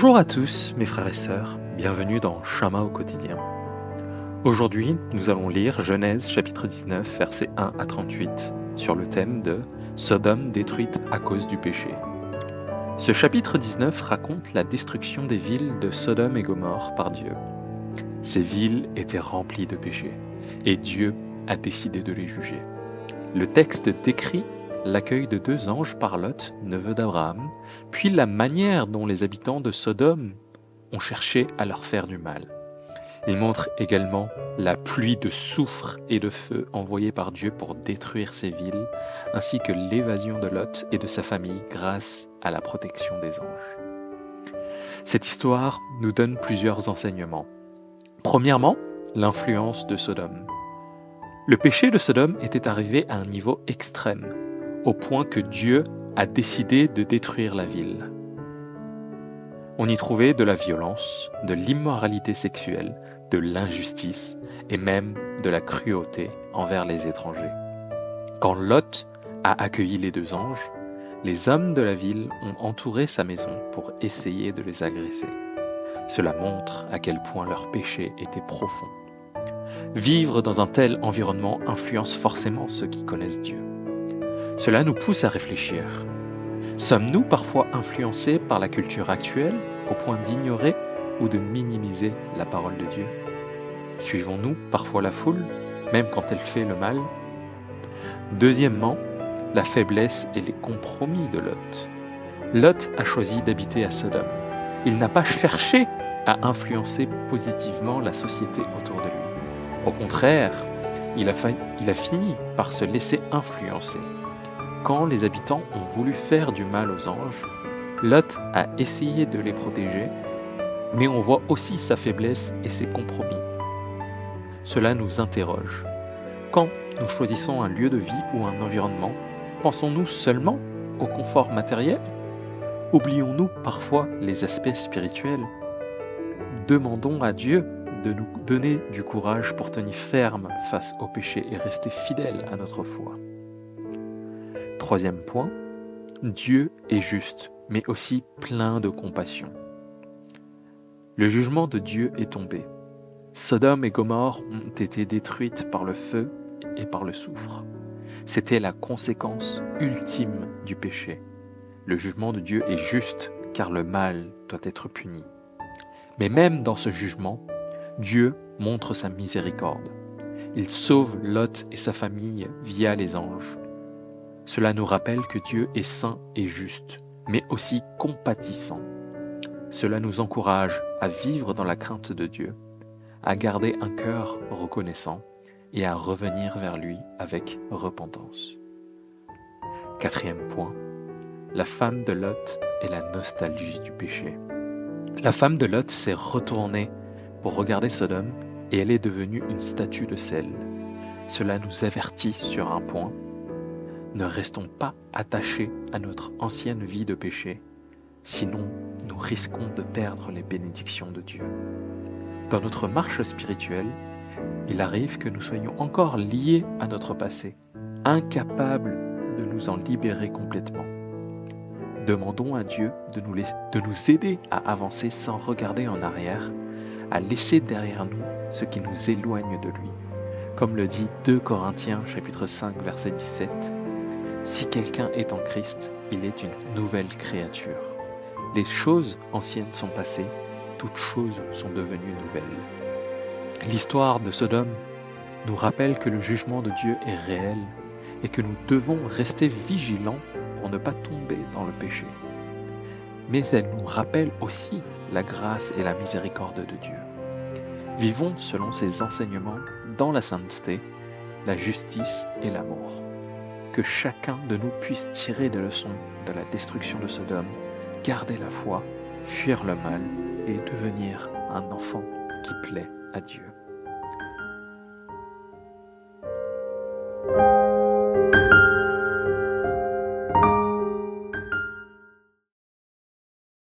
Bonjour à tous mes frères et sœurs, bienvenue dans Chemin au quotidien. Aujourd'hui, nous allons lire Genèse chapitre 19, versets 1 à 38, sur le thème de Sodome détruite à cause du péché. Ce chapitre 19 raconte la destruction des villes de Sodome et Gomorrhe par Dieu. Ces villes étaient remplies de péchés, et Dieu a décidé de les juger. Le texte décrit l'accueil de 2 anges par Lot, neveu d'Abraham, puis la manière dont les habitants de Sodome ont cherché à leur faire du mal. Il montre également la pluie de soufre et de feu envoyée par Dieu pour détruire ces villes, ainsi que l'évasion de Lot et de sa famille grâce à la protection des anges. Cette histoire nous donne plusieurs enseignements. Premièrement, l'influence de Sodome. Le péché de Sodome était arrivé à un niveau extrême, au point que Dieu a décidé de détruire la ville. On y trouvait de la violence, de l'immoralité sexuelle, de l'injustice et même de la cruauté envers les étrangers. Quand Lot a accueilli les 2 anges, les hommes de la ville ont entouré sa maison pour essayer de les agresser. Cela montre à quel point leur péché était profond. Vivre dans un tel environnement influence forcément ceux qui connaissent Dieu. Cela nous pousse à réfléchir. Sommes-nous parfois influencés par la culture actuelle au point d'ignorer ou de minimiser la parole de Dieu? Suivons-nous parfois la foule, même quand elle fait le mal? Deuxièmement, la faiblesse et les compromis de Lot. Lot a choisi d'habiter à Sodome. Il n'a pas cherché à influencer positivement la société autour de lui. Au contraire, il a fini par se laisser influencer. Quand les habitants ont voulu faire du mal aux anges, Lot a essayé de les protéger, mais on voit aussi sa faiblesse et ses compromis. Cela nous interroge. Quand nous choisissons un lieu de vie ou un environnement, pensons-nous seulement au confort matériel? Oublions-nous parfois les aspects spirituels? Demandons à Dieu de nous donner du courage pour tenir ferme face au péché et rester fidèles à notre foi. Troisième point, Dieu est juste, mais aussi plein de compassion. Le jugement de Dieu est tombé. Sodome et Gomorrhe ont été détruites par le feu et par le soufre. C'était la conséquence ultime du péché. Le jugement de Dieu est juste, car le mal doit être puni. Mais même dans ce jugement, Dieu montre sa miséricorde. Il sauve Lot et sa famille via les anges. Cela nous rappelle que Dieu est saint et juste, mais aussi compatissant. Cela nous encourage à vivre dans la crainte de Dieu, à garder un cœur reconnaissant et à revenir vers lui avec repentance. Quatrième point, la femme de Lot est la nostalgie du péché. La femme de Lot s'est retournée pour regarder Sodome et elle est devenue une statue de sel. Cela nous avertit sur un point. Ne restons pas attachés à notre ancienne vie de péché, sinon nous risquons de perdre les bénédictions de Dieu. Dans notre marche spirituelle, il arrive que nous soyons encore liés à notre passé, incapables de nous en libérer complètement. Demandons à Dieu de nous aider à avancer sans regarder en arrière, à laisser derrière nous ce qui nous éloigne de lui. Comme le dit 2 Corinthiens chapitre 5 verset 17, « Si quelqu'un est en Christ, il est une nouvelle créature. Les choses anciennes sont passées, toutes choses sont devenues nouvelles. » L'histoire de Sodome nous rappelle que le jugement de Dieu est réel et que nous devons rester vigilants pour ne pas tomber dans le péché. Mais elle nous rappelle aussi la grâce et la miséricorde de Dieu. Vivons selon ses enseignements dans la sainteté, la justice et l'amour. Que chacun de nous puisse tirer des leçons de la destruction de Sodome, garder la foi, fuir le mal et devenir un enfant qui plaît à Dieu.